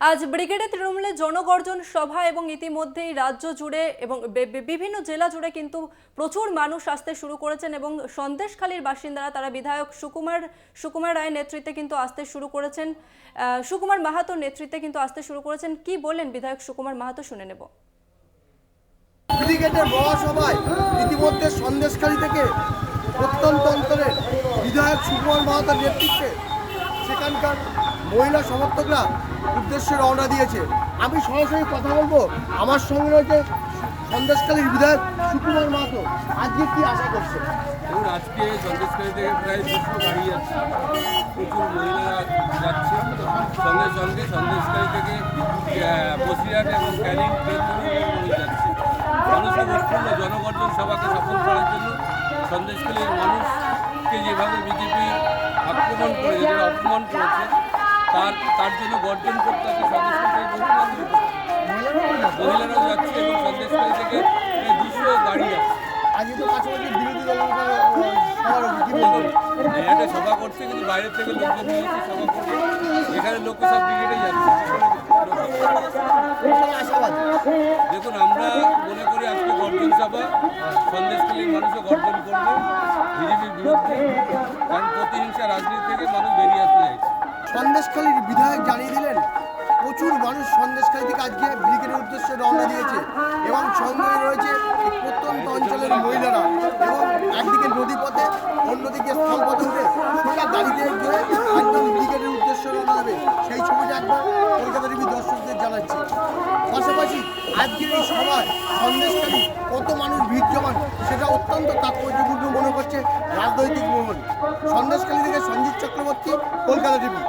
আজ ব্রিগেডে তৃণমূলের জনগর্জন সভা এবং ইতিমধ্যেই রাজ্য জুড়ে এবং বিভিন্ন জেলা জুড়ে কিন্তু প্রচুর মানুষ আসতে শুরু করেছেন এবং সন্দেশখালীর বাসিন্দারা তারা বিধায়ক সুকুমার রায়ের নেতৃত্বে কিন্তু আসতে শুরু করেছেন। সুকুমার মাহাতোর নেতৃত্বে কিন্তু আসতে শুরু করেছেন। কি বললেন বিধায়ক সুকুমার মাহাতো শুনে নেব। ব্রিগেডের মহাসভায় ইতিমধ্যে সন্দেশখালী থেকে প্রত্যন্ত অঞ্চলের বিধায়ক সুকুমার মাহাতোর নেতৃত্বে সেখানকার মহিলা সমর্থকরা উদ্দেশ্যে রওনা দিয়েছে। আমি সরাসরি কথা বলবো, আমার সঙ্গে রয়েছে সন্দেশখালীর বিধায়ক সুকুমার মাহাতো। আজকে কি আশা করছে? এবং আজকে সন্দেশখালী থেকে প্রায় 200 গাড়ি যাচ্ছে, প্রচুর মহিলারা যাচ্ছে। সঙ্গে সঙ্গে সন্দেশখালী থেকে বসিরহাট এবং ক্যানিং ট্রেন যাচ্ছে। মানুষের উৎপন্ন জনগর্জন সভাকে সফল করার জন্য সন্দেশখালীর মানুষকে যেভাবে বিজেপি আক্রমণ করে যেভাবে অপমান করেছে তার জন্য গর্জন করতে হবে। মহিলারাও যাচ্ছে এবং সন্দেশখালী থেকে 200 গাড়ি যাচ্ছে। আজকে তো পাশাপাশি বিরোধী দল একটা সভা করছে, কিন্তু বাইরের থেকে লোকজন নিয়ে এসে সভা করছে। এখানে লোক সব ব্রিগেডে যাচ্ছে। দেখুন, আমরা মনে করি আজকে গর্জন সভা সন্দেশখালীর মানুষও গর্জন করবে বিজেপির বিরুদ্ধে, কারণ প্রতিহিংসা রাজনীতি থেকে মানুষ বেরিয়ে আসতে চাইছে। সন্দেশখালীর বিধায়ক জানিয়ে দিলেন প্রচুর মানুষ সন্দেশখালী থেকে আজকে ব্রিগেডের উদ্দেশ্যে রওনা দিয়েছে এবং সঙ্গে রয়েছে প্রত্যন্ত অঞ্চলের মহিলারা এবং একদিকে নদীপথে অন্যদিকে স্থলপথে উঠে সোজা গাড়িতে গিয়ে একদম ব্রিগেডের উদ্দেশ্যে রওনা দেবে। সেই ছবিটা একদম কলকাতা টিভি দর্শকদের জানাচ্ছি। পাশাপাশি আজকের এই সভায় সন্দেশখালী কত মানুষ ভিড় জমান সেটা অত্যন্ত তাৎপর্যপূর্ণ মনে করছে রাজনৈতিক মহল। সন্দেশখালী থেকে সঞ্জিত চক্রবর্তী, কলকাতা টিভি।